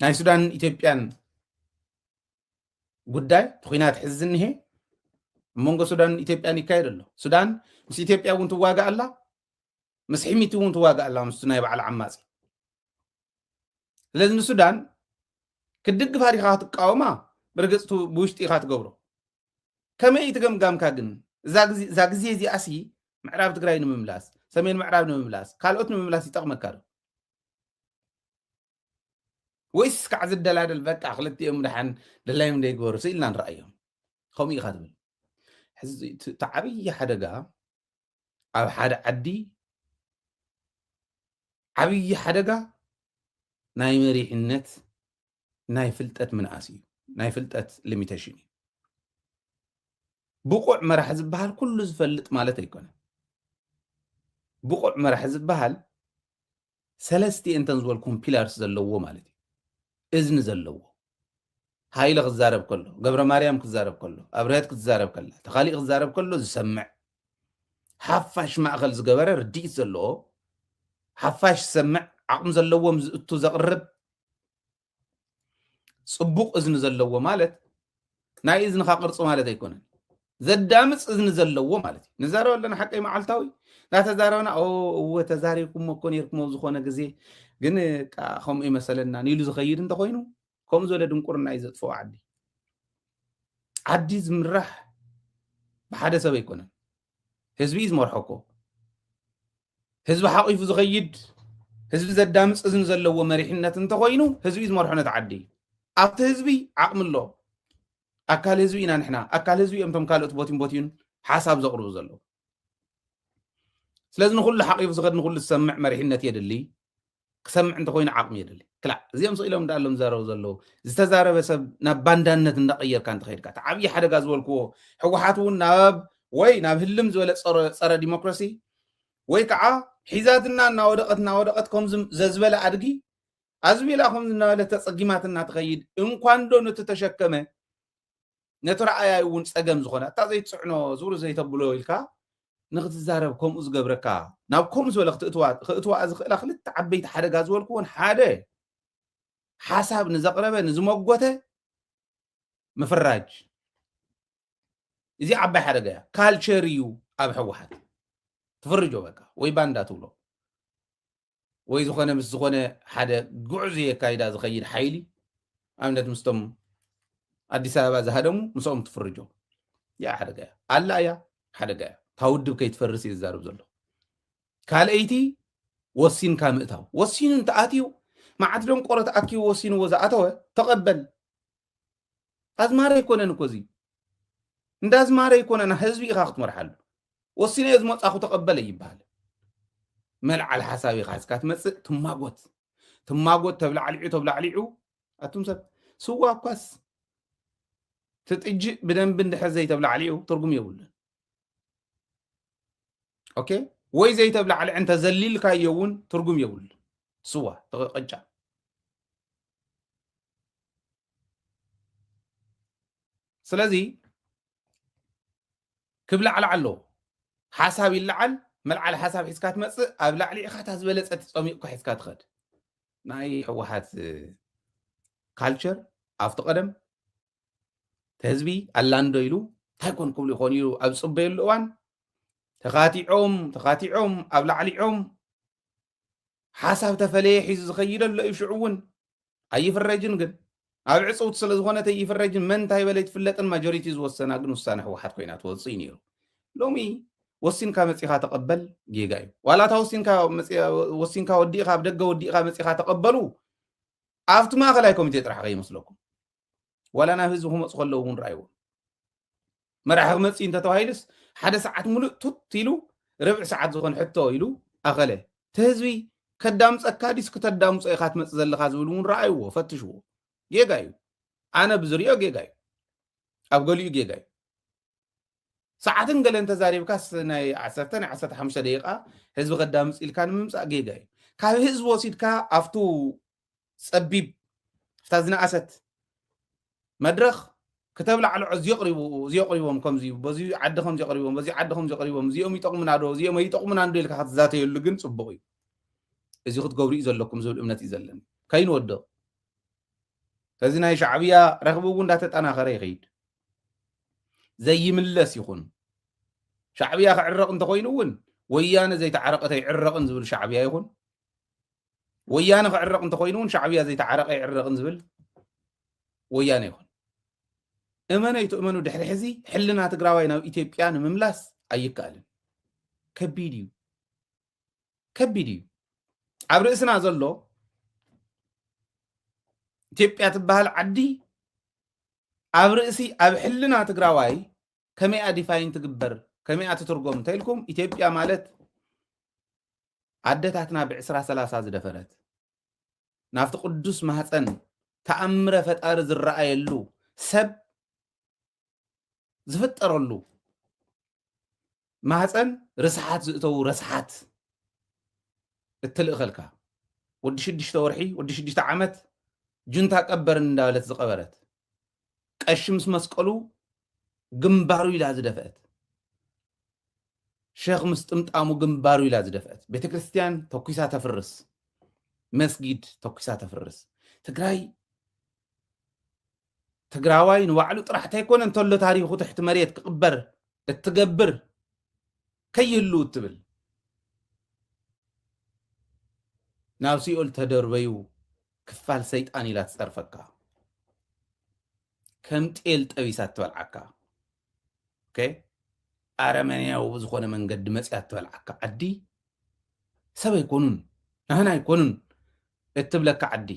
ናይ ሱዳን ኢትዮጵያን ጉዳይ ትኩናት ሕዝን ይሄ መንጎ ሱዳን ኢትዮጵያን ይካየድ ኣሎ ሱዳን ምስ ኢትዮጵያ እውን ትዋጋእ ኣላ ምስ ሕሚቲ እውን ትዋጋእ ኣላ ምስ ናይ ባዕላ ዓማፂ ስለዚ ንሱዳን ክድግፍ ኢኻ ትቃወማ ብርግፅ ብውሽጢ ኢኻ ትገብሮ ከመይ ትገምጋምካ ግን እዛ ግዜ እዚኣሲ ምዕራብ ትግራይ ንምምላስ ሰሜን ምዕራብ ንምምላስ ካልኦት ንምምላስ ይጠቕመካ ዶ ወይስ ከዓ ዝደላደል በቃ ክልቲኦም ድሓን ድላዮም ደይግበሩ ስኢልና ንረኣዮም ከምኡ ኢኻ ትብል ሕዚ እቲ ዓብይ ሓደጋ ኣብ ሓደ ዓዲ ዓብይ ሓደጋ ናይ መሪሕነት ናይ ፍልጠት ምንኣስ እዩ ናይ ፍልጠት ሊሚቴሽን እዩ ብቁዕ መራሒ ዝበሃል ኩሉ ዝፈልጥ ማለት ኣይኮነ ብቁዕ መራሒ ዝበሃል ሰለስተ እንተን ዝበልኩም ፒላርስ ዘለዎ ማለት እዩ እዝኒ ዘለዎ ሃይለ ክዛረብ ከሎ ገብረ ማርያም ክዛረብ ከሎ ኣብርያት ክዛረብ ከላ ተኻሊእ ክዛረብ ከሎ ዝሰምዕ ሓፋሽ ማእኸል ዝገበረ ርዲኢት ዘለዎ ሓፋሽ ዝሰምዕ ዓቕሚ ዘለዎም ዝእቱ ዘቕርብ ፅቡቕ እዝኒ ዘለዎ ማለት ናይ እዝንኻ ቅርፂ ማለት ኣይኮነን ዘዳምፅ እዝኒ ዘለዎ ማለት እዩ ንዛረብ ኣለና ሓቀይ መዓልታዊ እናተዛረብና እወ ተዛሪብኩም እኮ ነርኩም ኣብ ዝኾነ ግዜ ግን ከምኡ መሰለና ንኢሉ ዝኸይድ እንተኮይኑ ከምኡ ዝበለ ድንቁርና እዩ ዘጥፍኦ ዓዲ ዝምራሕ ብሓደ ሰብ ኣይኮነን ህዝቢ ዝመርሖ እኮ ህዝቢ ሓቂፉ ዝኸይድ ህዝቢ ዘዳምፅ እዝኒ ዘለዎ መሪሕነት እንተኮይኑ ህዝቢ ዝመርሖ ነቲ ዓዲ ኣብቲ ህዝቢ ዓቕሚ ኣሎ ኣካል ህዝቢ ኢና ንሕና ኣካል ህዝቢ እዮም ቶም ካልኦት ቦቲን ሓሳብ ዘቕርቡ ዘለዉ ስለዚ ንኩሉ ሓቂፉ ዝኸድ ንኩሉ ዝሰምዕ መሪሕነት የድሊ ክሰምዕ እንተኮይኑ ዓቕሚ የድሊ ክላዕ እዚኦም ስኢሎም እንዳሎም ዝዛረቡ ዘለዉ ዝተዛረበ ሰብ ናብ ባንዳነት እንዳቀየርካ እንተኸይድካ እቲ ዓብዪ ሓደጋ ዝበልክዎ ሕወሓት እውን ወይ ናብ ህልም ዝበለ ፀረ ዲሞክራሲ ወይ ከዓ ሒዛትና እናወደቐት ከምዚ ዘዝበለ ኣድጊ ኣዝቢላ ከምዚ እናበለ ተፀጊማት እናትኸይድ እንኳን ዶ ነቲ ተሸከመ ነቲ ረኣያይ እውን ፀገም ዝኾነ እታ ዘይትፅዕኖ ዙሩ ዘይተብሎ ኢልካ ንክትዛረብ ከምኡ ዝገብረካ ናብ ከምኡ ዝበለ ክእትዋ ዝኽእላ ክልተ ዓበይቲ ሓደጋ ዝበልክዎን ሓደ ሓሳብ ንዘቕረበ ንዝመጎተ ምፍራጅ እዚ ዓባይ ሓደጋ እያ ካልቸር እዩ ኣብ ሕወሓት ትፍርጆ በቃ ወይ ባንዳ ትብሎ ወይ ዝኾነ ምስ ዝኾነ ሓደ ጉዕዝ የካይዳ ዝኸይድ ሓይሊ ኣብነት ምስቶም ኣዲስ ኣበባ ዝሃደሙ ምስኦም ትፍርጆ ያ ሓደጋ እያ ኣላ እያ ሓደጋ እያ ታውድብ ከይትፈርስ እዩ ዝዛርብ ዘሎ ካልአይቲ ወሲንካ ምእታው ወሲኑ እንተኣትዩ ማዓት ደንቆሮ ተኣኪቡ ወሲንዎ ዝኣተወ ተቐበል ኣዝማረ ኣይኮነን እኮ እዚ እንዳዝማረ ኣይኮነና ህዝቢ ኢኻ ክትመርሓሉ ወሲነ ዝመፃኹ ተቐበለ ይበሃል መልዓል ሓሳብ ኢኻ እስካ ትመፅእ ትማጎት ተብላዕሊዑ ኣቱም ሰብ ስዋ እኳስ ትጥጅእ ብደንብ እንድሕር ዘይተብላዕሊዑ ትርጉም የብሉን ኦኬ ወይ ዘይተብላዕሊ እንተ ዘሊልካዮ እውን ትርጉም የብሉን ስዋ ተቐጫ ስለዚ ክብላዕላ ኣሎ ሓሳብ ይለዓል መልዓል ሓሳብ ሒዝካ ትመፅእ ኣብ ላዕሊ ኢኻ ዝበለፀት ፀሚቕካ ሒዝካ ትኸድ ናይ ሕወሓት ካልቸር ኣብቲ ቀደም ህዝቢ ኣላንዶ ኢሉ እንታይ ኮን ክብሉ ይኾን ኢሉ ኣብ ፅበየሉ እዋን ተኻቲዖም ኣብ ላዕሊዖም ሓሳብ ተፈለየ ሒዙ ዝኸይድ ኣሎ እዩ ሽዑ እውን ኣይፍረጅን ግን ኣብ ዕፅውቲ ስለ ዝኾነ ተይፍረጅን መን እንታይ በለ ይትፍለጥን ማጆሪቲ ዝወሰና ግን ውሳነ ሕወሓት ኮይና ትወፅእ እዩ ነይሩ ሎሚ ወሲንካ መፂኻ ተቐበል ጌጋ እዩ ዋላታ ወሲንካ ወዲእኻ ኣብ ደገ ወዲእኻ መፂኻ ተቐበሉ ኣብቲ ማእኸላይ ኮሚቴ ጥራሕ ከይመስለኩም ዋላ ናብ ህዝቢ ክመፁ ከለዉ እውን ረኣይዎ መራሒ ክመፂ እንተተባሂልስ ሓደ ሰዓት ሙሉእ ቱት ኢሉ ርብዕ ሰዓት ዝኾነ ሕቶ ኢሉ ኣኸለ እቲ ህዝቢ ከዳምፀካ ዲስ ክተዳምፆ ኢኻ ትመፅእ ዘለካ ዝብል እውን ረኣይዎ ፈትሽዎ ጌጋ እዩ ኣነ ብዝሪኦ ጌጋ እዩ ኣብ ገሊኡ ጌጋ እዩ ሰዓትን ገለ እንተዛሪብካስ ናይ 15 ደቂቃ ህዝቢ ከዳምፅ ኢልካ ንምምፃእ ጌጋ እዩ ካብ ህዝቢ ወሲድካ ኣብቱ ፀቢብ ፍታ ዝነኣሰት መድረኽ ከተብላዕልዖ እዚቕሪቦም ከምዚ በዚ ዓዲ ከምዚ ይቕሪቦም በዚ ዓዲ ከምዚ ይቕሪቦም እዚኦም ይጠቕሙና ዶ እዚኦም ኣይጠቕሙና ዶ ኢልካ ክትዛተየሉ ግን ፅቡቕ እዩ እዚ ክትገብሩ እዩ ዘለኩም ዝብል እምነት እዩ ዘለኒ ከይንወድቕ ስለዚ ናይ ሻዕብያ ረኽቢ እውን እንዳተጠናኸረ ይኸይድ ዘይምለስ ይኹን ሻዕብያ ክዕረቕ እንተኮይኑ እውን ወያነ ዘይተዓረቀ ይዕረቕን ዝብል ሻዕብያ ይኹን ወያነ ክዕረቕ እንተኮይኑ እውን ሻዕብያ ዘይተዓረቀ ይዕረቕን ዝብል ወያነ ይኹን እመነይቱ እመኑ ድሕሪ ሕዚ ሕልና ትግራዋይ ናብ ኢትዮጵያ ንምምላስ ኣይከኣልን ከቢድ እዩ ከቢድ እዩ ኣብ ርእስና ዘሎ ኢትዮጵያ ትበሃል ዓዲ ኣብ ርእሲ ኣብ ሕልና ትግራዋይ ከመይ ዲፋይን ትግበር ከመይ ትትርጎም እንተኢልኩም ኢትዮጵያ ማለት ዓደታትና ብ2030 ዝደፈረት ናፍቲ ቅዱስ ማህፀን ተኣምረ ፈጣሪ ዝረኣየሉ ሰብ ዝፍጠረሉ ማህፀን ርስሓት ዝእተው ረስሓት እትልእኸልካ ወዲ 6 ወርሒ ወዲ 6 ዓመት ጁንታ ቀበርን እንዳበለት ዝቀበረት ቀሺ ምስ መስቀሉ ግንባሩ ኢላ ዝደፍአት ሼክ ምስ ጥምጣሙ ግንባሩ ኢላ ዝደፍአት ቤተክርስትያን ተኩሳ ተፍርስ መስጊድ ተኩሳ ተፍርስ ትግራዋይ ንባዕሉ ጥራሕ እንተይኮነ እንተሎ ታሪኹ ትሕቲ መሬት ክቕበር እትገብር ከይህሉ እትብል ናብ ሲኦል ተደርበዩ ክፋል ሰይጣን ኢላ ትፀርፈካ ከም ጤል ጠቢሳ ትበልዓካ ኦኬ ኣረመኔያው ዝኾነ መንገዲ መፅያ ትበልዓካ ዓዲ ሰብ ኣይኮኑን ናህና ኣይኮኑን እትብለካ ዓዲ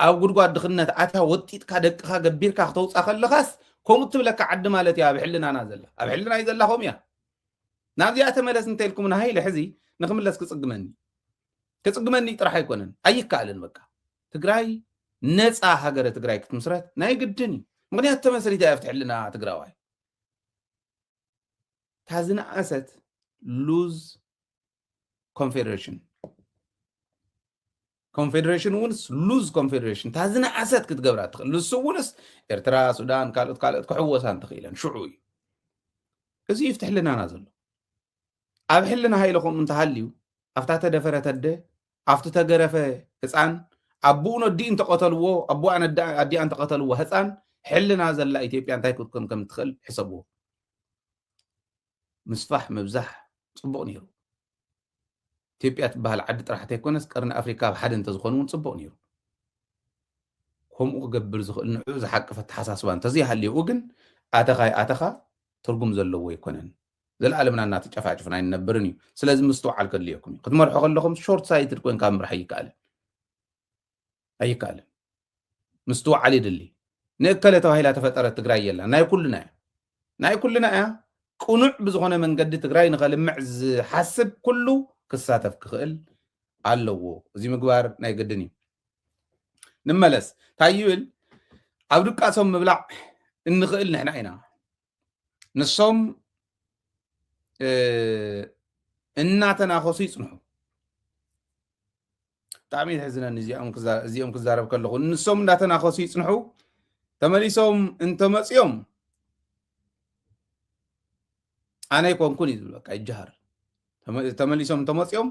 ኣብ ጉድጓድ ድኽነት ኣታ ወጢጥካ ደቅኻ ገቢርካ ክተውፃ ከለኻስ ከምኡ እትብለካ ዓዲ ማለት እያ ኣብ ሕልናና ዘላ ኣብ ሕልና እዩ ዘላ ከምኡ እያ ናብዚኣ ተመለስ እንተኢልኩም ንሃይለ ሕዚ ንክምለስ ክፅግመኒ ጥራሕ ኣይኮነን ኣይከኣልን በቃ ትግራይ ነፃ ሃገረ ትግራይ ክትምስረት ናይ ግድን እዩ ምክንያቱ ተመስሪታ ኣብቲ ሕልና ትግራዋይ ታዝነኣሰት ሉዝ ኮንፌደሬሽን እውንስ ሉዝ ኮንፌደሬሽን ታዝነኣሰት ክትገብራ ትኽእል ንሱ እውንስ ኤርትራ ሱዳን ካልኦት ክሕወሳን ትኽእለን ሽዑ እዩ እዚ ይፍቲ ሕልናና ዘሎ ኣብ ሕልና ሃይለኹም እንተሃልዩ ኣብታ ተደፈረት ኣደ ኣብቲ ተገረፈ ህፃን ኣቦኡ ነዲኡ እንተቀተልዎ ኣቦኣ ኣዲኣ እንተቀተልዎ ህፃን ሕልና ዘላ ኢትዮጵያ እንታይ ክትኮን ከም ትኽእል ሕሰብዎ ምስፋሕ ምብዛሕ ፅቡቅ ነይሩ ኢትዮጵያ ትበሃል ዓዲ ጥራሕ እንተይኮነስ ቀርኒ ኣፍሪካ ብሓደ እንተዝኾኑ እውን ፅቡቅ ነይሩ ከምኡ ክገብር ዝኽእል ንዑ ዝሓቅፈ ተሓሳስባ እንተዘይሃልዩ ግን ኣተኻ ትርጉም ዘለዎ ኣይኮነን ዘለዓለምና እናተጨፋጭፍና ይነብርን እዩ ስለዚ ምስትውዓል ከድልየኩም እዩ ክትመርሖ ከለኹም ሾርት ሳይትድ ኮይንካ ምራሕ ኣይከኣልን ምስትውዓል ይድሊ ንእከለ ተባሂላ ተፈጠረት ትግራይ የላ ናይ ኩልና እያ ቁኑዕ ብዝኾነ መንገዲ ትግራይ ንኸልምዕ ዝሓስብ ኩሉ ክሳተፍ ክኽእል ኣለዎ እዚ ምግባር ናይ ግድን እዩ ንመለስ እንታይ ይብል ኣብ ድቃሶም ምብላዕ እንኽእል ንሕና ኢና ንሶም እናተናኸሱ ይፅንሑ ብጣዕሚ ዝሕዝነኒ እዚኦም ክዛረብ ከለኹ ንሶም እናተናኸሱ ይፅንሑ ተመሊሶም እንተመፅኦም ኣነ ይኮንኩን እዩ ዝብል በቃ ይጀሃር ተመሊሶም እንተመፅኦም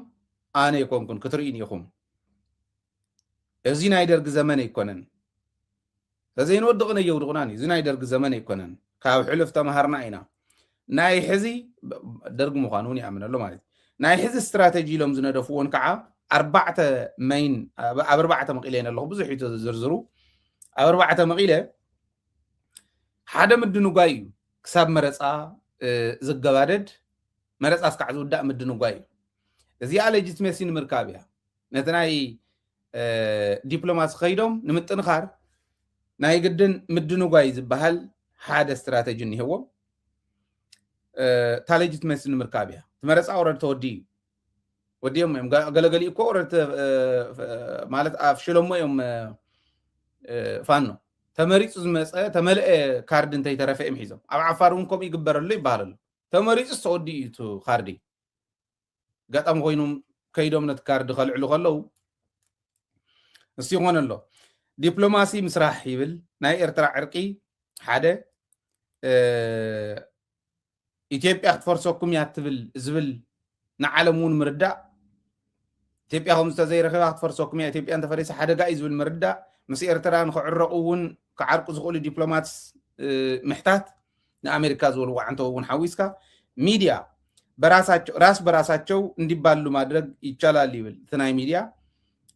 ኣነ ይኮንኩን ክትርኢን ኢኹም እዚ ናይ ደርጊ ዘመን ኣይኮነን ተዘይንወድቕን እየውድቑናን እዚ ናይ ደርጊ ዘመን ኣይኮነን ካብ ሕልፍ ተማሃርና ኢና ናይ ሕዚ ደርጊ ምዃኑ እውን ይኣምን ኣሎ ማለት ናይ ሕዚ ስትራቴጂ ኢሎም ዝነደፍዎን ከዓ ኣብ 4 መቂለ ኣለኹ ብዙሕ እዩ ዝርዝሩ ኣብ 4 መቂለ ሓደ ምድንጓይ እዩ ክሳብ መረፃ ዝገባደድ መረፃ እስካዕ ዝውዳእ ምድንጓይ እዩ እዚኣ ሌጂትሜሲ ንምርካብ እያ ነቲ ናይ ዲፕሎማሲ ከይዶም ንምጥንኻር ናይ ግድን ምድንጓይ ዝበሃል ሓደ ስትራቴጂ እኒሄዎም تا ليجيتمسي ንምርካብ እያ ትመረፃ ወረድ ተወዲ ወዲዮም እዮም ገለገሊ እኮ ወረድ ማለት ኣፍሽሎሞ እዮም ፋኖ ተመሪፁ ዝመፀ ተመልአ ካርድ እንታይ ተረፈ እዮም ሒዞም ኣብ ዓፋር እውን ከምኡ ይግበረሉ ይበሃል ኣሎ ተመሪፁ ተወዲ እዩ ካርዲ ገጣም ኮይኖም ከይዶም ነቲ ካርዲ ከልዕሉ ከለው እስቲ ይኾን ኣሎ ዲፕሎማሲ ምስራሕ ይብል ናይ ኤርትራ ዕርቂ ሓደ ኢትዮጵያ ክትፈርሰኩም እያ ትብል ዝብል ንዓለም እውን ምርዳእ ኢትዮጵያ ከም ዝተዘይረኸባ ክትፈርሰኩም እያ ኢትዮጵያ እንተፈሪሳ ሓደጋ እዩ ዝብል ምርዳእ مس إرترا نخعرقون كعرق زغول دبلومات محتات نأمريكا زول وعنتو ونحويسكا ميديا براساتشو راس براساتشو ندبالو مادرق يتشالا ليبل ثناي ميديا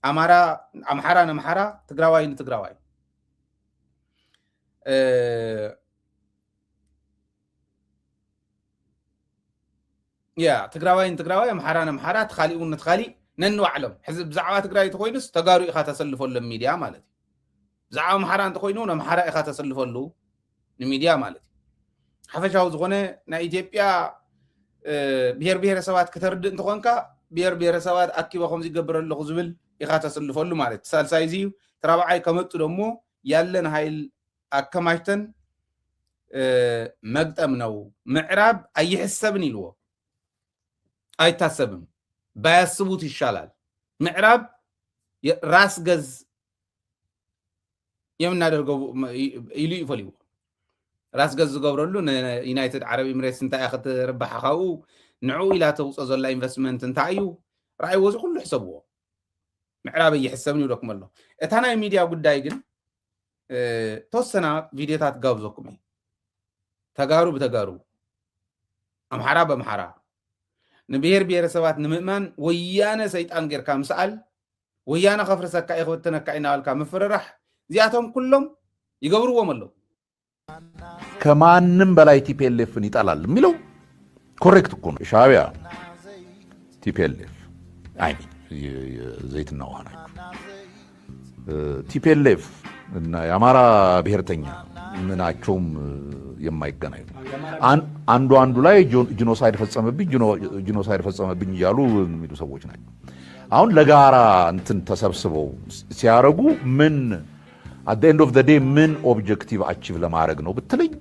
أمحارا نمحارا تقراواي نتقراواي يا تقراواي أمحارا تخالي ونتخالي ننو علم حزب زعوات تقراي تخوينس تقارو إخا تسلفو للميديا مالتي زعاو أمحارا انت خوينون أمحارا إخا تسلفو له الميديا مالتي حفشاو زغونة نا إيجيبيا بير سوات كترد انت خوانكا بير سوات أكي بخوم زي قبر اللي خزبل إخا تسلفو له مالتي سالسايزيو ترابعاي كمتو دمو يالن هايل أكماشتن مقتمنو معراب أي حسابني لو أي تاسبم بايسبوت الشلال معراب راس قز يمنا درغو يلي يفليو راس قز قبرلو يونايتد عرب إمارات انت أخذ ربح خاو نعو إلى توصل زلا انفستمنت انتايو رأي وزي كله حسابوه معراب يحسبني لكم الله اتانا الميديا قد دايقن توسنا فيديوهات قابزوكم تقارو بتقارو أمحارا بمحارا نبير سوات نمئمان ويانا سيد أنجر كام سأل ويانا خفر سكا إخوتنا كاينال كام فررح زياتهم كلهم يقبروا وملو ከማንም በላይ ቲፒኤልኤፍን ይጣላል የሚለው ኮሬክት እኮ ነው። ሻዕቢያ ቲፒኤልኤፍ አይ ዘይትና ውሃ ናቸው። ቲፒኤልኤፍ እና የአማራ ብሔርተኛ ምናቸውም የማይገናኙ አንዱ ላይ ጂኖሳይድ ፈጸመብኝ እያሉ የሚሉ ሰዎች ናቸው። አሁን ለጋራ እንትን ተሰብስበው ሲያረጉ ምን at the end of the day ምን ኦብጀክቲቭ አቺቭ ለማድረግ ነው ብትለኝ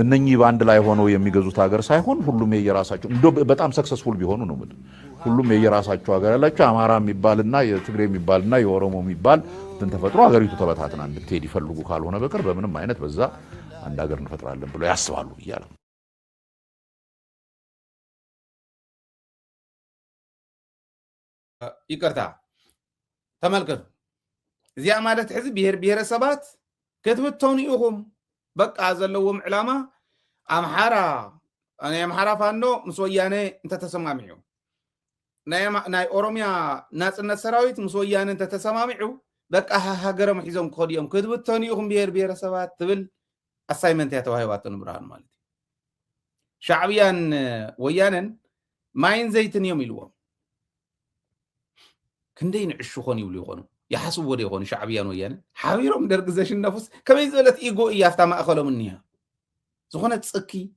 እነኚህ ባንድ ላይ ሆነው የሚገዙት ሀገር ሳይሆን ሁሉም የየራሳቸው እንዶ በጣም ሰክሰስፉል ቢሆኑ ነው ማለት ሁሉም የየራሳቸው ሀገር ያላቸው አማራ የሚባልና የትግሬ የሚባልና የኦሮሞ የሚባል እንትን ተፈጥሮ ሀገሪቱ ተበታትና እንድትሄድ ይፈልጉ ካልሆነ በቀር በምንም አይነት በዛ አንድ ሀገር እንፈጥራለን ብለው ያስባሉ ይያለ ይቅርታ ተመልከቱ እዚያ ማለት ሕዝብ ብሔረሰባት ከትብተውን ይኹም በቃ ዘለዎም ዕላማ አምሓራ ፋኖ ምስ ወያነ እንተተሰማሚዑ ናይ ኦሮሚያ ናጽነት ሰራዊት ምስ ወያነ እንተተሰማሚዑ በቃ ሃገሮም ሒዞም ክኸዱ እዮም ከትብተውን ይኹም ብሔረሰባት ትብል አሳይመንት ያተዋሂባቶ ንብርሃኑ ማለት ሻዕብያን ወያነን ማይን ዘይትን እዮም ኢልዎም ክንደይ ንዕሹ ኾን ይብሉ ይኾኑ يحسب ودي يخون شعبيان ويانا حبيرهم درق زش النفس كما يزولت إيجو إيافتا ما أخلو منيها زخونة تسكي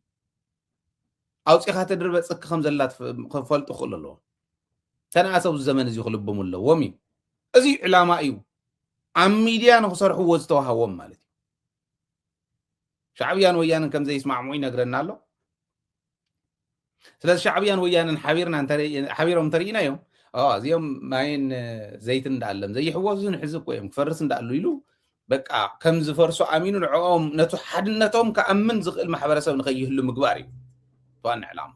أو تسكي تدربة تسكي خمزلات فالت أخل الله تانا أسو الزمن زي خلبهم الله ومي أزي علامة إيو عم ميديان خسرحو وزتوها وم مالتي شعبيان ويانا كم زي يسمع معين أقرنا له ثلاث شعبيان ويانا حبيرهم ترينا يوم زيهم ماين زيت ندعلم زي حوازن حزب ويم فرس ندعلو يلو بقى كم زفرسو امينو نعوم نتو حدنتهم كامن زغل محبرسب نخيه له مغباري طوان اعلام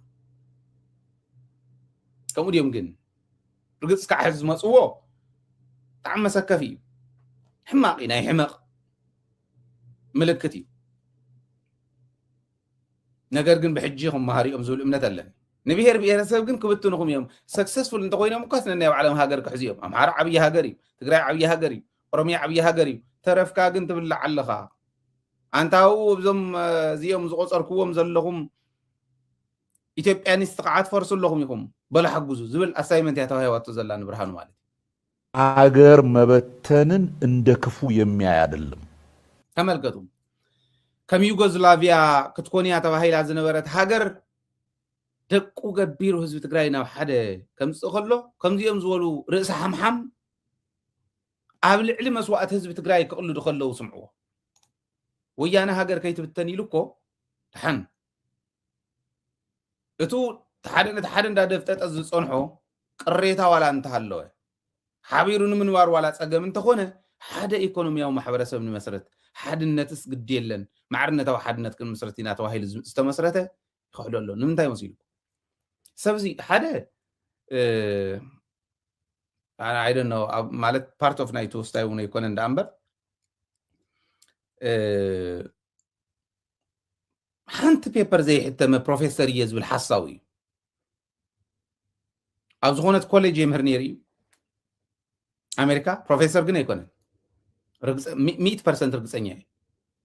كم ديوم جن رقص كحز مصوو طعم مسكفي حماقي ناي حماق ملكتي نجر جن بحجيهم مهاريهم زول امنه الله نبيهر بيرسب ግን ክብትንኩም እዮም ሰክሰስፉል እንተ ኮይኖም እኳስ ነናይ ዓለም ሃገር ክሕዝዮም አምሓራ ዓብይ ሃገር እዩ ትግራይ ዓብይ ሃገር እዩ ኦሮሚያ ዓብይ ሃገር እዩ ተረፍካ ግን ትብላዕ ኣለኻ አንታው ብዞም እዚኦም ዝቆፀርክዎም ዘለኹም ኢትዮጵያኒስት ከዓ ትፈርሱለኹም ኢኹም በላ ሓግዙ ዝብል አሳይመንት ያተዋሂባቶ ዘላ ንብርሃኑ ማለት አገር መበተንን እንደ ክፉ የሚያይ አይደለም ተመልከቱ ከም ዩጎዝላቪያ ክትኮንያ ተባሂላ ዝነበረት ሃገር ደቁ ገቢሩ ህዝቢ ትግራይ ናብ ሓደ ከምጽእ ከሎ ከምዚኦም ዝበሉ ርእሲ ሓምሓም ኣብ ልዕሊ መስዋዕት ህዝቢ ትግራይ ክቕልዱ ከለዉ ስምዕዎ ወያነ ሃገር ከይትብተን ኢሉ እኮ ድሓን እቱ ሓደ እንዳደፍጠጠ ዝፀንሖ ቅሬታ ዋላ እንተሃለወ ሓቢሩ ንምንባር ዋላ ፀገም እንተኾነ ሓደ ኢኮኖሚያዊ ማሕበረሰብ ንመስረት ሓድነትስ ግድ የለን ማዕርነታዊ ሓድነት ክንምስረት ኢና ተባሂሉ ዝተመስረተ ይኽእሉ ኣሎ ንምንታይ መሲሉ ሰብዚ ሓደ I don't know ማለት part of ናይቶ ስታይ ሆነ ይኮነ እንዳምበር ሓንቲ ፔፐር ዘይሕተመ ፕሮፌሰር እየ ዝብል ሓሳቡ እዩ ኣብ ዝኾነት ኮሌጅ የምህር ነይሩ እዩ ኣሜሪካ ፕሮፌሰር ግን ኣይኮነን 100% ርግፀኛ እዩ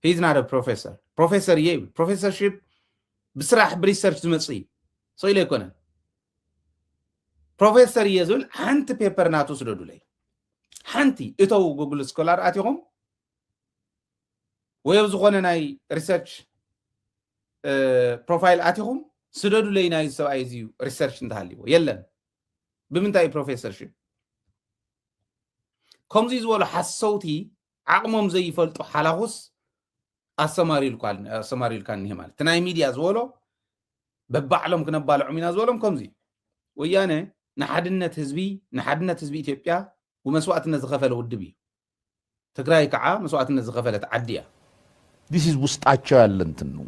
he's not a professor ፕሮፌሰር እየ ይብል ፕሮፌሰርሺፕ ብስራሕ ብሪሰርች ዝመፅእ እዩ ሰኢሉ ኣይኮነን ፕሮፌሰር እየ ዝብል ሓንቲ ፔፐር ናቱ ስደዱለይ ሓንቲ እተው ጉግል ስኮላር ኣትኹም ወይ ኣብ ዝኾነ ናይ ሪሰርች ፕሮፋይል ኣትኹም ስደዱለይ ናይ ሰብኣይ እዚዩ ሪሰርች እንተሃልይዎ የለን ብምንታይ ፕሮፌሰርሺፕ ከምዚ ዝበሉ ሓሰውቲ ዓቕሞም ዘይፈልጡ ሓላኹስ ኣሰማሪልካ እኒሄ ማለት እቲ ናይ ሚድያ ዝበሎ በባዕሎም ክነባልዖም ኢና ዝበሎም ከምዚ ወያነ ንሓድነት ህዝቢ ኢትዮጵያ ወመስዋዕትነት ዝኸፈለ ውድብ እዩ ትግራይ ከዓ መስዋዕትነት ዝኸፈለት ዓዲ እያ this is ውስጣቸው ያለ እንትን ነው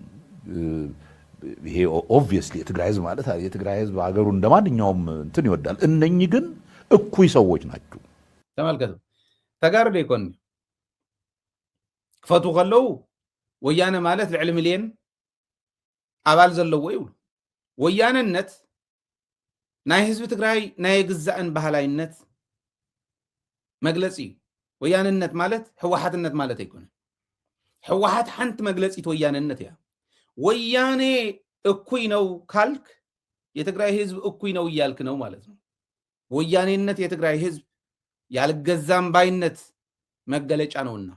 ይሄ ኦብቪየስሊ የትግራይ ህዝብ ማለት የትግራይ ህዝብ ሀገሩ እንደማንኛውም እንትን ይወዳል እነኚህ ግን እኩይ ሰዎች ናቸው ተመልከቱ ተጋርዶ ይኮን ክፈቱ ከለው ወያነ ማለት ልዕሊ ሚልዮን ኣባል ዘለዎ ይብሉ ወያነነት ናይ ህዝቢ ትግራይ ናይ ግዛእን ባህላይነት መግለፂ እዩ ወያነነት ማለት ህወሓትነት ማለት ኣይኮነ ህወሓት ሓንቲ መግለፂት ወያነነት እያ ወያኔ እኩይ ነው ካልክ የትግራይ ህዝብ እኩይ ነው እያልክ ነው ማለት ነው ወያኔነት የትግራይ ህዝብ ያልገዛም ባይነት መገለጫ ነውና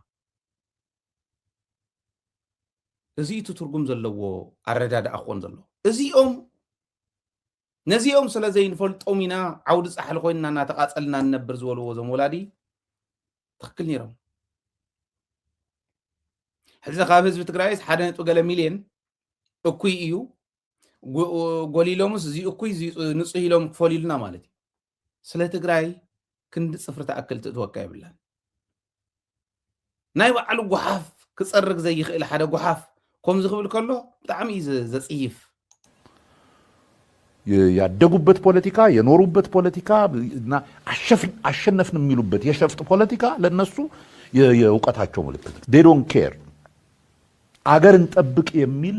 እዚቱ ትርጉም ዘለዎ ኣረዳዳ ኣኾን ዘሎ እዚኦም ነዚኦም ስለዘይንፈልጦም ኢና ዓውዲ ፃሕሊ ኮይንና እናተቃፀልና ንነብር ዝበልዎ ዞም ወላዲ ትክክል ነይሮም ሕዚ ካብ ህዝቢ ትግራይስ 1.1 ሚልዮን እኩይ እዩ ጎሊሎምስ እዚ እኩይ ንጹህ ኢሎም ክፈሊሉና ማለት እዩ ስለ ትግራይ ክንዲ ፅፍሪ ተኣክል ትእትወካ ይብላን ናይ ባዕሉ ጉሓፍ ክፀርግ ዘይኽእል ሓደ ጉሓፍ ከምዚ ክብል ከሎ ብጣዕሚ ዘፅይፍ ያደጉበት ፖለቲካ የኖሩበት ፖለቲካ እና አሸነፍን የሚሉበት የሸፍጥ ፖለቲካ ለነሱ የእውቀታቸው ምልክት they don't care አገርን ጠብቅ የሚል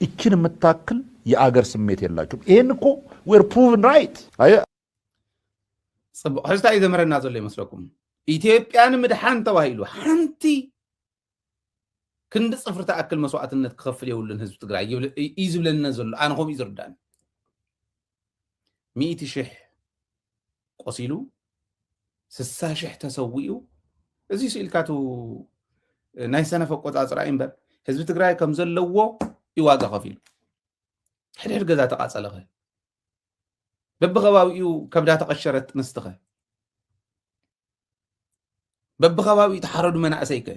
እችን የምታክል የአገር ስሜት የላቸውም ይሄን እኮ we're proven right ጽቡቅ ህዝታይ ዘመረና ዘሎ ይመስለኩም ኢትዮጵያን ምድሓን ተባሂሉ ሓንቲ ክንዲ ፅፍሪ ተኣክል መስዋዕትነት ክኸፍል የውልን ህዝቢ ትግራይ ይዝብለና ዘሎ ኣነ ከምኡ ይዝርዳን 100,000 ቆሲሉ 60,000 ተሰዊኡ እዚ ስኢልካቱ ናይ ሰነፈ ቆፃፅራ እምበር ህዝቢ ትግራይ ከም ዘለዎ ይዋጋ ከፊሉ ሕድሕድ ገዛ ተቃፀለኸ በብኸባቢኡ ከብዳ ተቐሸረት ንስትኸ በብኸባቢኡ ተሓረዱ መናእሰይከ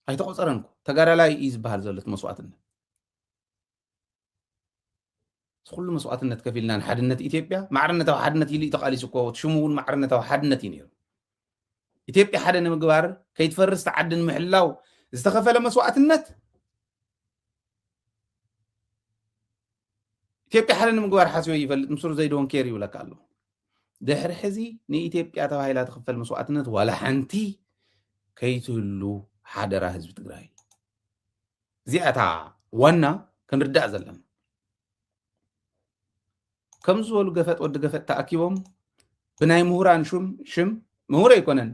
ኣይተቆፀረንኩ ተጋዳላይ እዩ ዝበሃል ዘሎት መስዋዕትነት ኩሉ መስዋዕትነት ከፊልና ንሓድነት ኢትዮጵያ ማዕርነታዊ ሓድነት ኢሉ ተቃሊሱ እኮ ሽሙ እውን ማዕርነታዊ ሓድነት እዩ ነይሩ ኢትዮጵያ ሓደ ንምግባር ከይትፈርስ ተዓድን ምሕላው ዝተኸፈለ መስዋዕትነት ኢትዮጵያ ሓደ ንምግባር ሓስዮ ይፈልጥ ምስሩ ዘይዶን ኬር ይብለካ ኣሎ ድሕሪ ሕዚ ንኢትዮጵያ ተባሂላ ትኽፈል መስዋዕትነት ዋላ ሓንቲ ከይትህሉ ሓደራ ህዝቢ ትግራይ እዚኣታ ዋና ክንርዳእ ዘለና ከም ዝበሉ ገፈጥ ወዲ ገፈጥ ተኣኪቦም ብናይ ምሁራን ሽም ምሁር ኣይኮነን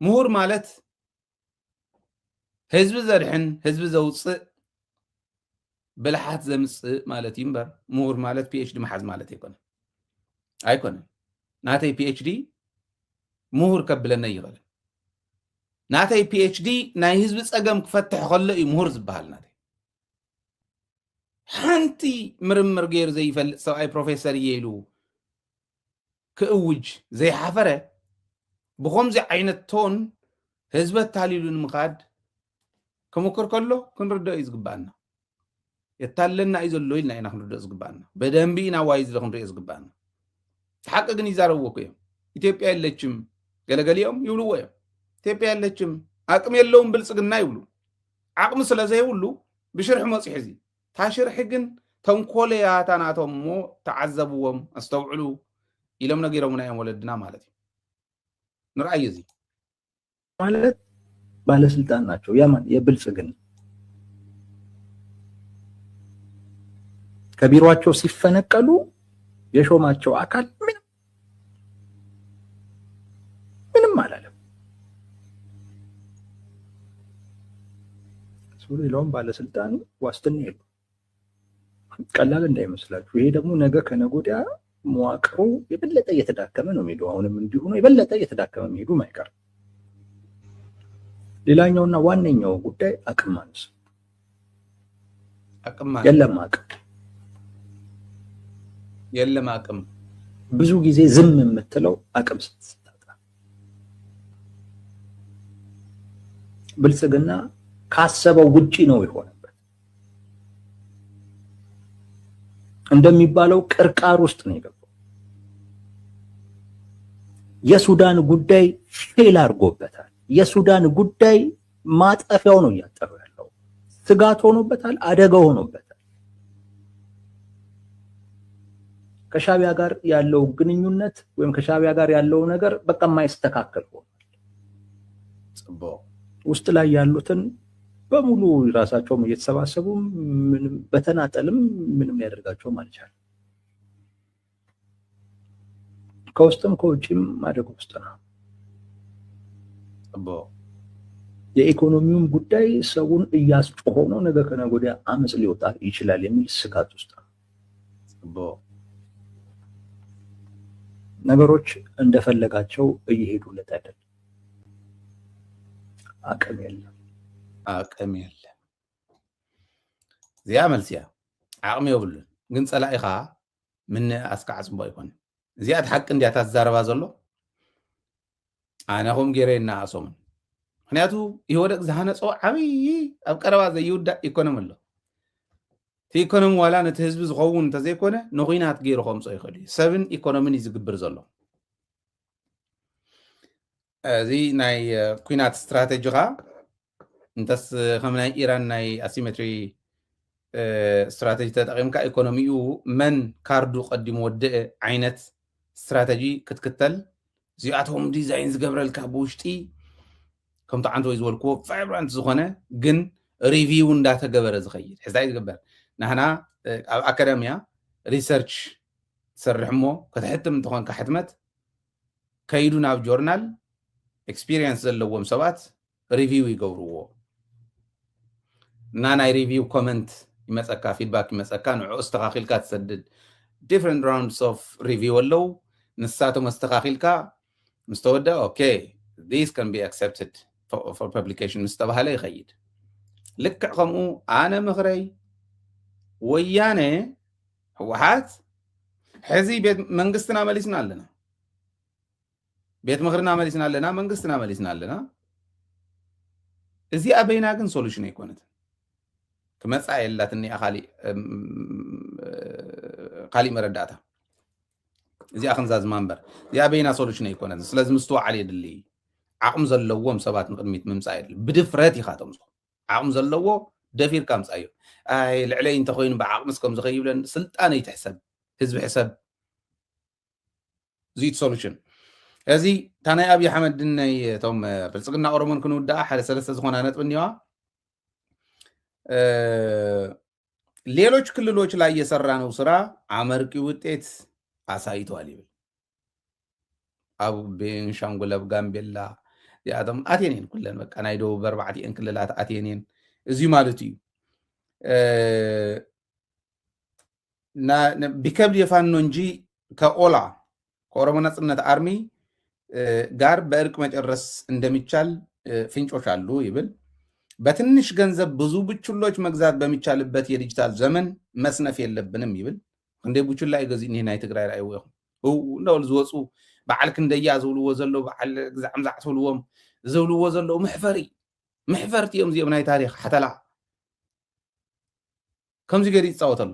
ምሁር ማለት ህዝቢ ዘድሕን ህዝቢ ዘውፅእ ብልሓት ዘምፅእ ማለት እዩ እምበር ምሁር ማለት ፒኤችዲ መሓዝ ማለት ኣይኮነን ናተይ ፒኤችዲ ምሁር ከብለና ይኽእል ናተይ ፒኤችዲ ናይ ህዝቢ ፀገም ክፈትሕ ከሎ እዩ ምሁር ዝበሃል ናተይ ሓንቲ ምርምር ገይሩ ዘይፈልጥ ሰብኣይ ፕሮፌሰር እየ ኢሉ ክእውጅ ዘይሓፈረ ብከምዚ ዓይነት ቶን ህዝቢ ኣታሊሉ ንምኻድ ክምክር ከሎ ክንርድኦ እዩ ዝግባአና የታለና እዩ ዘሎ ኢልና ኢና ክንርድኦ ዝግባአና በደንቢ ኢና ዋይ ዝለ ክንሪኦ ዝግባአና ሓቂ ግን ይዛረብዎ እዮም ኢትዮጵያ የለችም ገለገሊኦም ይብልዎ እዮም ኢትዮጵያ የለችም አቅም የለውም ብልጽግና ይብሉ አቅም ስለዘይብሉ ብሽርሕ መጽ ሕዚ ታሽርሕ ግን ተንኮለያታናቶም ሞ ተዓዘብዎም አስተውዕሉ ኢሎም ነጊሮምና እዮም ወለድና ማለት እዩ ንርአይ እዚ ማለት ባለስልጣን ናቸው ያማን የብልጽግና ከቢሮአቸው ሲፈነቀሉ የሾማቸው አካል ምንም አላለም ሱሪ ሎም ባለስልጣን ዋስትና የለው ቀላል እንዳይመስላችሁ ይሄ ደግሞ ነገ ከነጎዲያ መዋቅሩ የበለጠ እየተዳከመ ነው የሚሄደው አሁንም እንዲሁ ነው የበለጠ እየተዳከመ የሚሄዱ ማይቀር ሌላኛውና ዋነኛው ጉዳይ አቅም ማነስ የለም አቅም ብዙ ጊዜ ዝም የምትለው አቅም ስትታጣ ብልጽግና ካሰበው ውጪ ነው የሆነበት እንደሚባለው ቅርቃር ውስጥ ነው የገባው የሱዳን ጉዳይ ፌል አድርጎበታል የሱዳን ጉዳይ ማጠፊያው ነው ያጠረው ያለው ስጋት ሆኖበታል አደጋ ሆኖበታል ከሻቢያ ጋር ያለው ግንኙነት ወይም ከሻቢያ ጋር ያለው ነገር በቃ ማይስተካከል ሆኗል ጽቦ ውስጥ ላይ ያሉትን በሙሉ ራሳቸውም እየተሰባሰቡ ምንም በተናጠልም ምንም ያደርጋቸው ማለት ነው ከውስጥም ከውጭም ማደግ ውስጥ ነው ጽቦ የኢኮኖሚውም ጉዳይ ሰውን እያስጮኸው ነው ነገ ከነገወዲያ አመጽ ሊወጣ ይችላል የሚል ስጋት ውስጥ ነው ጽቦ ነገሮች እንደፈለጋቸው እየሄዱለት አይደል አቅም የለም ዚያ መልሲያ አቅም ይብሉን ግን ጸላኢኻ ምን አስካዕ ጽቦ ይኮን ዚያ ተሐቅ እንዲያታ ተዛረባ ዘሎ አናኹም ገሬና አሶም ምክንያቱ ይወደቅ ዝሃነጾ ዓቢ ኣብ ቀረባ ዘይውዳእ ኢኮኖሚ ኣሎ እቲ ኢኮኖሚ ዋላ ነቲ ህዝቢ ዝኸውን እንተዘይኮነ ንኹናት ገይሩ ከምፆ ይኽእል እዩ ሰብን ኢኮኖሚን ዝግብር ዘሎ እዚ ናይ ኩናት ስትራቴጂኻ እንተስ ከም ናይ ኢራን ናይ አሲሜትሪ ስትራቴጂ ተጠቂምካ ኢኮኖሚኡ መን ካርዱ ቀዲሙ ወድእ ዓይነት ስትራቴጂ ክትክተል እዚኣቶም ዲዛይን ዝገብረልካ ብውሽጢ ከምቲ ዓንተ ወይ ዝበልክዎ ቫይብራንት ዝኾነ ግን ሪቪው እንዳተገበረ ዝኸይድ ሕዝታይ ዝግበር ናህና ኣብ ኣካዳሚያ ሪሰርች ትሰርሕ እሞ ከተሕትም እንትኾንካ ሕትመት ከይዱ ናብ ጆርናል ኤክስፒሪየንስ ዘለዎም ሰባት ሪቪው ይገብርዎ እና ናይ ሪቪው ኮመንት ይመፀካ ፊድባክ ይመፀካ ንዕኡ እስተኻኺልካ ትሰድድ different rounds of review ኣለው ንሳቶም እስተኻኺልካ ምስተወደ okay this can be accepted for publication ምስተባሃለ ይኸይድ ልክዕ ከምኡ ኣነ ምኽረይ ወያነ ህወሓት ሕዚ ቤት መንግስትና መሊስና ኣለና ቤት ምኽርና መሊስና ኣለና መንግስትና መሊስና ኣለና እዚ ኣበይና ግን ሶሉሽን ኣይኮነት ክመፃ የላትኒ ካሊእ መረዳእታ እዚኣ ክንዛዝማ እምበር እዚኣ ኣበይና ሶሉሽን ኣይኮነት ስለዚ ምስትዋዓል የድሊ ዓቕሚ ዘለዎም ሰባት ንቅድሚት ምምፃእ የድሊ ብድፍረት ኢኻ ተምፅኦ ዓቕሚ ዘለዎ ደፊርካ ምፃእ እዩ ኣይ ልዕለይ እንተኮይኑ ብዓቕምስ ከም ዝኸይብለን ስልጣነ ይትሕሰብ ህዝቢ ሕሰብ እዚት ሶሉሽን እዚ እታ ናይ ኣብዪ ኣሕመድን ናይ እቶም ብልፅግና ኦሮሞን ክንውዳኣ ሓደ ሰለስተ ዝኾና ነጥብ እኒዋ ሌሎች ክልሎች ላይ የሰራነው ስራ አመርቂ ውጤት አሳይቷል ይብል አብ ቤንሻንጉል ኣብ ጋምቤላ ያደም አቴኔን ኩለን በቃ ናይ ደቡብ በርባዕቲን ክልላት አቴኔን እዚሁ ማለት እዩ ቢከብድ የፋኖ እንጂ ከኦላ ከኦሮሞ ነጻነት አርሚ ጋር በእርቅ መጨረስ እንደሚቻል ፍንጮች አሉ ይብል በትንሽ ገንዘብ ብዙ ቡችሎች መግዛት በሚቻልበት የዲጂታል ዘመን መስነፍ የለብንም ይብል እንደ ቡችላ ይገዚኒ ናይ ትግራይ ራይ ወይ እንደው ዝወፁ በዓልክ እንደያ ዝብልዎ ዘሎ በዓል ግዛዕም ዛዕትብልዎም ዝብልዎ ዘሎ ምሕፈርቲ እዮም እዚኦም ናይ ታሪክ ሓተላ ከምዚ ገሪ ይጻወተሉ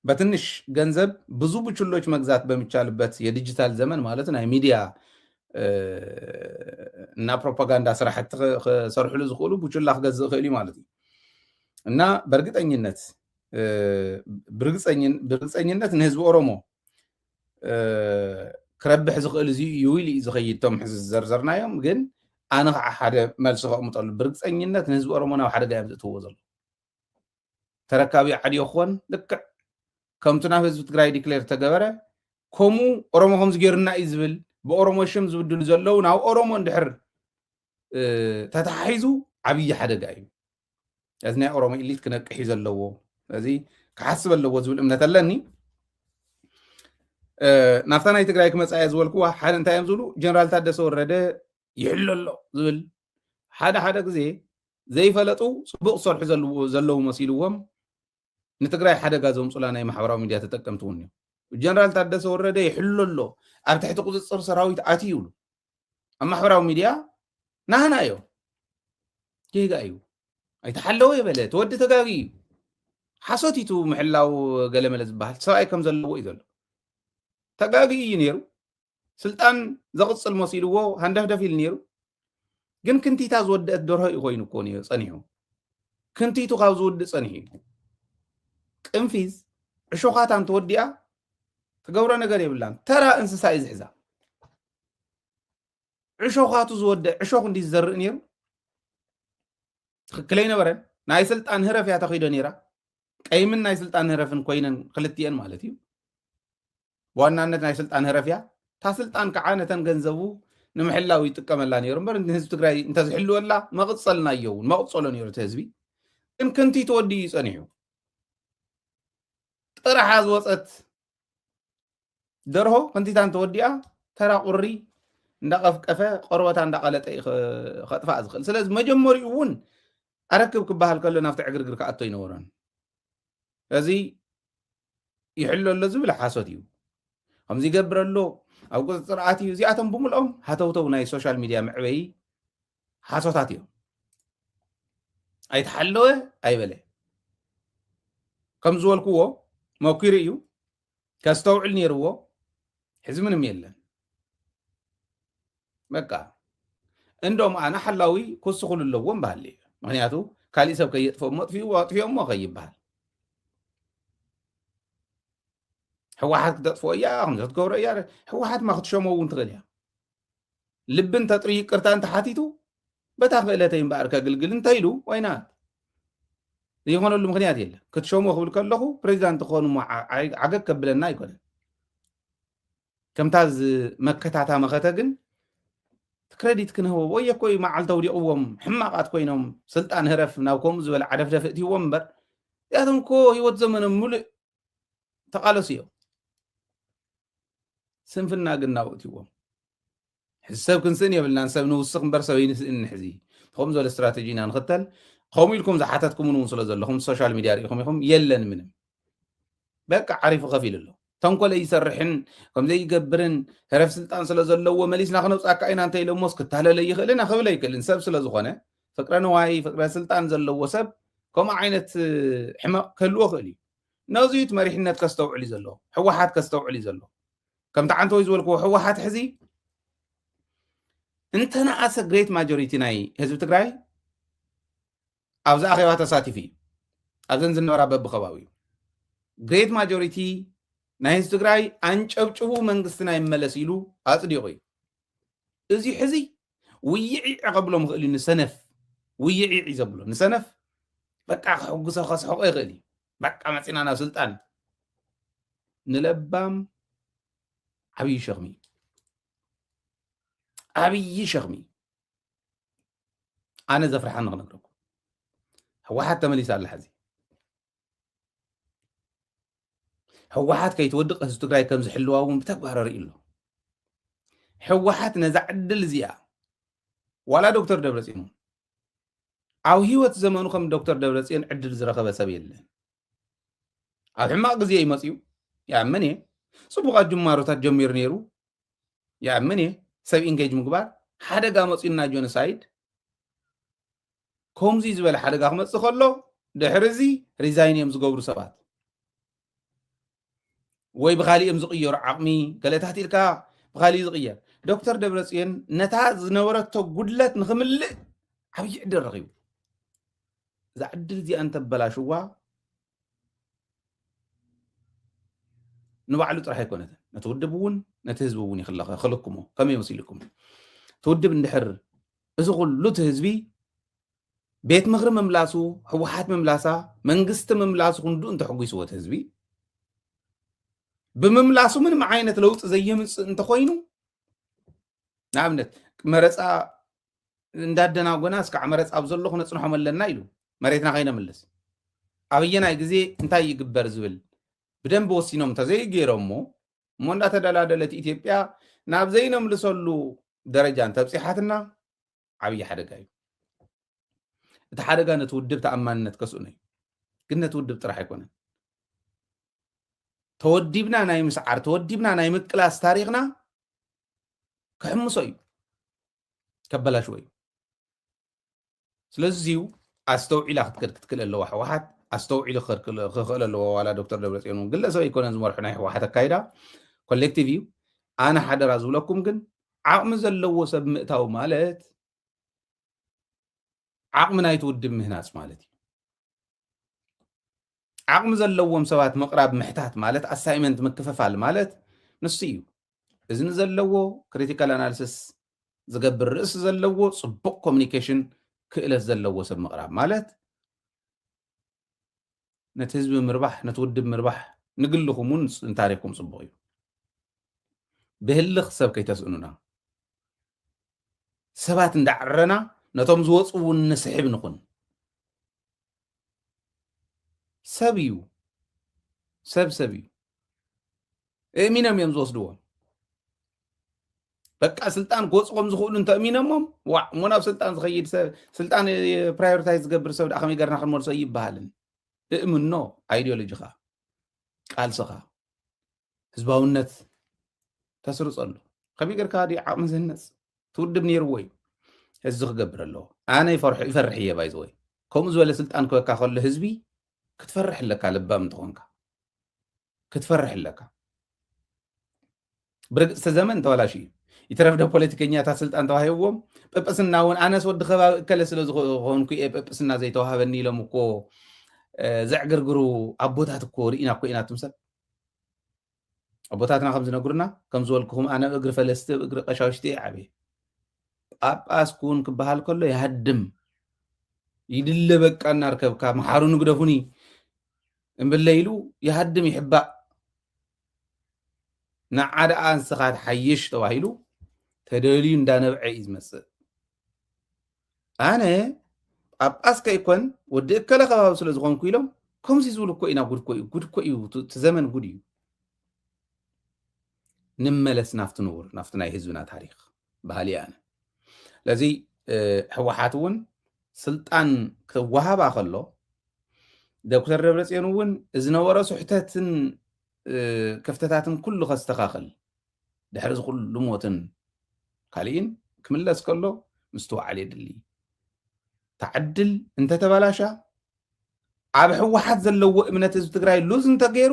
በትንሽ ገንዘብ ብዙ ቡችሎች መግዛት በሚቻልበት የዲጂታል ዘመን ማለት ናይ ሚዲያ እና ፕሮፓጋንዳ ስራሕቲ ሰርሕሉ ዝኽእሉ ቡችላ ክገዝእ ይኽእል ማለት እዩ እና በርግጠኝነት ንህዝቢ ኦሮሞ كربح زغل زي يويلي زغيتهم حز الزرزرنا يوم جن أنا حدا ملصق مطلب برقص أنينا تنزل أرمونا وحدا جاي بتوصل تركابي عادي أخوان لك كم تنافس بتقرأي ديكلير تجبره كمو أرمو خمس جيرنا إزبل بأرمو الشمس بدون زلون أو أرمو ندحر تتحيزو عبي حدا جاي أثناء أرمو اللي كنا حيز اللو هذه كحسب اللو زول أمنا تلني نفتنا يتقرأي كم سايز والكوا حدا أنت يمزلو جنرال تادس ورده يحل الله زول حدا زي فلتو سبق صرح زلو مسيلوهم نتقرأي حدا جازهم صلانا محاورة ميديا تتكمتوني الجنرال تادس ورده يحل الله أرتحت قصة صر سراويت عاتيولو أما محاورة ميديا نهنا يو كيف أيو أي تحلوا يا بلد تودي تجاوي حصوتي تو محلاو قلم الزبال سواء كم زلوا يزلوا تجاوي ينيرو سلطان زغص المصير وو هنده في النيرو جن كنتي تازود الدورها يغوين كوني صنيعو كنتي تغاوزود صنيعو انفيز عشوقات عم توديها تقورا نقري بالله ترى انسسا يزحزا عشوقاتو زود عشوق اندي الزرق نيرو كلينا برن ناي سلطان هرف يا تخيدو نيرا اي من ناي سلطان هرفن كوينن خلتيان مالتي وانا ناي سلطان هرف يا تا سلطان كعانتن ገንዘቡ نمحلاو يتقملا نيرو مبر ህዝብ ትግራይ እንተ ዝሕሉ ወላ መቅጸልና ይውን መቅጸሎ ነይሩ ህዝቢ ግን ከንቲ ተወዲ ይጸኒሑ ጥራሓ ዝወፀት ደርሆ ከንቲታን ተወዲኣ ተራ ቁሪ እንዳቀፍቀፈ ቆርበታ እንዳቀለጠ خطፋ ዝኽእል ስለዚ መጀመሪኡ እውን أركب كبها الكل نفتح عقرقر كأتوي نوران هذه يحلوا اللي زبل حاسوتيو هم زي قبر اللو أو قصة سرعاتيو زي أتم بملأهم هاتوتو ناي سوشال ميديا معبي حاسوتاتيو أي تحلوه أي بلي كم زول كوو موكيريو كاستوعل نيرو حزمن ميلن بقى عندهم أنا حلاوي كوسو كل اللوم بالي معناته كالي سب كي يطفو مطفيهم ما غيب بحال هو واحد تطفو اياهم تذكر اياه هو واحد ما خدشمو وانت غليا لبن تطريق قرتان تحاتيتو بتاخلتين باركا قلقل انت يلو وينات يهون له مغنيات يلا كتشمو خبل كله بريزيدنت تخون عقق قبلنا يكون كم تاز مكتاتا مختغن كريديت كن هو ويا كوي مع التوريقهم حماقات كوينهم سلطان هرف ناوكم زول عرف دفتي ومبر ياتم كو هيوت زمن ملء تقالسيو سنفنا قناوتيوم حساب كنسن يبلنا نسب نوسخ مبر سوين نحزي خم زول استراتيجينا نختل قومي لكم زحاتاتكم ونوصل زلهم السوشيال ميديا ريكم يلن منهم بقى عارف غفيل له تنقل يسرحن كم زي يقبرن هرف سلطان سلازلو ومليسنا خنوص اكاينا انت لو موسك تهلل يخلنا خبل يكلن سب سلازخونه فقرنا واي فقره سلطان زلو سب كما عينت حما كلو خلي نازيت مريحنت كاستوعلي زلو حوحات كاستوعلي زلو كم تعنتو يزولكو حوحات حزي انت ناس جريت ماجوريتي ناي حزب تግራይ ابز اخيوا تساتفي ابزن زنورا ببخواوي جريت ماجوريتي نايس تግራይ አንጨብጭቡ መንግስትና ይመለስ ይሉ አጽዲቆይ እዚ ሕዚ ውይዒ ቀብሎም ክእል ንሰነፍ ውይዒ ይዘብሎ ንሰነፍ በቃ ሕጉሰ خصحق ይኽእል በቃ መጽናና ስልጣን ንለባም ዓብይ ሸኽሚ ኣነ ዘፍርሐን ንነግረኩም ህወሓት ተመሊሳ ኣላ ሕዚ حوحات كي تودق هز تግራይ كم زحلواهم بتكبر رئيلو حوحات نزعدل زيا ولا دكتور دبرسين او هيوت زمانو كم دكتور دبرسين عدل زرخبه سب يله او حماق زي يمصيو يا مني صبغا جماروታት جمير نيرو يا مني سب انجيج مغبار حدغا مصينا جونسايد كومزي زبل حدغا مص خلو دحرزي ريزاين يمزغبرو سبات وي بخالي امزقير عقمي قالت لك بخالي زقير دكتور دبرسين نتا زنورتو غدلت نخمل عبي عدل رغيب اذا عدل زي انت بلاشوا نبعلو طرح يكونت نتودبون نتهزبون يخلقكم كم يمسيلكم تودب اندحر اذا كله تهزبي بيت مغرب مملاسو حوحات مملاسا منغست مملاسو كندو انت حقيسو تهزبي بمملاسو من عينة لوط زي يمص انت خوينو نعمت مرصا እንዳደና ጎና እስከ ዓመረጽ ኣብዘሎ ክነጽንሖ መለና ኢሉ መሬትና ኸይነ ምልስ ኣብየና ግዜ እንታይ ይግበር ዝብል ብደንብ ወሲኖም ተዘይ ገይሮሞ ሞንዳ ተደላደለት ኢትዮጵያ ናብ ዘይነም ልሰሉ ደረጃን ተብጽሓትና ዓብይ ሓደጋ እዩ እቲ ሓደጋ ነትውድብ ተኣማንነት ከስኡ ነው ግን ነትውድብ ጥራሕ አይኮነን ተወዲብና ናይ ምስዓር ተወዲብና ናይ ምቅላስ ታሪኽና ከሕምሶ እዩ ከበላሽው እዩ ስለዚሁ ኣስተውዒላ ክትክል ኣለዋ ሕወሓት ኣስተውዒሉ ክኽእል ኣለዎ ዋላ ዶክተር ደብረጽዮን ግለሰብ ኣይኮነን ዝመርሑ ናይ ሕወሓት ኣካይዳ ኮሌክቲቭ እዩ ኣነ ሓደራ ዝብለኩም ግን ዓቕሚ ዘለዎ ሰብ ምእታው ማለት ዓቕሚ ናይ ትውድብ ምህናፅ ማለት እዩ ዓቕሚ ዘለዎም ሰባት ምቕራብ ምሕታት ማለት ኣሳይመንት ምክፍፋል ማለት ንሱ እዩ እዝኒ ዘለዎ ክሪቲካል ኣናሊሲስ ዝገብር ርእሲ ዘለዎ ጽቡቕ ኮሙኒኬሽን ክእለት ዘለዎ ሰብ ምቕራብ ማለት ነቲ ህዝቢ ምርባሕ ነቲ ውድብ ምርባሕ ንግልኹምን ታሪኹም ጽቡቕ እዩ ብህልኽ ሰብ ከይተስእኑና ሰባት እንዳዕረና ነቶም ዝወፅውን ንስሕብ ንኹን ሰብ እዩ ሰብ እዩ እሚኖም እዮም ዝወስድዎም በቃ ስልጣን ጎጽቆም ዝኽእሉ እንተእሚኖሞም ሞናብ ስልጣን ዝኸይድ ሰብ ስልጣን ፕራዮሪታይዝ ዝገብር ሰብ ዳኸመይ ገርና ክንመልሶ ይበሃልን እእምኖ አይዲዮሎጂኻ ቃልስኻ ህዝባውነት ተስርጸሉ ከመይ ጌርካ ዲ ዓቕሚ ዝህነፅ ትውድብ ነይርዎ እዩ እዚ ክገብር ኣለዎ ኣነ ይፈርሕ እየ ባይዘወይ ከምኡ ዝበለ ስልጣን ክበካ ከሎ ህዝቢ ክትፈርሕ ኣለካ ልባም እንትኾንካ ክትፈርሕ ኣለካ ብርግጽ ዘመን ተበላሽ እዩ يترفد بوليتيكينيات سلطان توهيبهم ببسنا ون انا سود خبا كل سلو زخون كو ببسنا زي توهبني لهم كو زعغرغرو ابوتات كو رينا كو اينا تمسل ابوتاتنا خمس نغرنا كم زولكم انا اغر فلست اغر قشاشتي عبي اباس كون كبحال كله يهدم يدل بقى نركب كا محارو نغدفوني ان بالليلو يهدم يحبا نعاد انسخات حيش توهيلو تدلي እንዳነብዐ ይዝመስል ኣነ ኣጳስ ከይኮን ወዲ እከለ ከባቢ ስለ ዝኾንኩ ኢሎም ከምዚ ዝብሉ እኮ ኢና ጉድ እኮ እዩ ዘመን ጉድ እዩ ንመለስ ናፍቲ ንቡር ናፍቲ ናይ ህዝብና ታሪክ ባህሊ ኣነ ለዚ ሕወሓት እውን ስልጣን ክወሃባ ከሎ ዶክተር ደብረጽዮን እውን ዝነበረ ስሕተትን ክፍተታትን ኩሉ ከስተኻኽል ድሕሪ ዝኩሉ ሞትን ካልኢን ክምለስ ከሎ ምስተዋዕል የድሊ ተዓድል እንተተበላሻ ኣብ ሕወሓት ዘለዎ እምነት ህዝቢ ትግራይ ሉዝ እንተገይሩ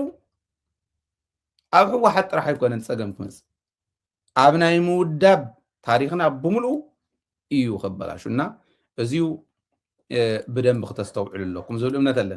ኣብ ሕወሓት ጥራሕ ኣይኮነን ፀገም ክመፅእ ኣብ ናይ ምውዳብ ታሪክና ብምሉኡ እዩ ከበላሹና እዚዩ ብደንብ ክተስተውዕሉ ኣለኩም ዝብል እምነት ኣለና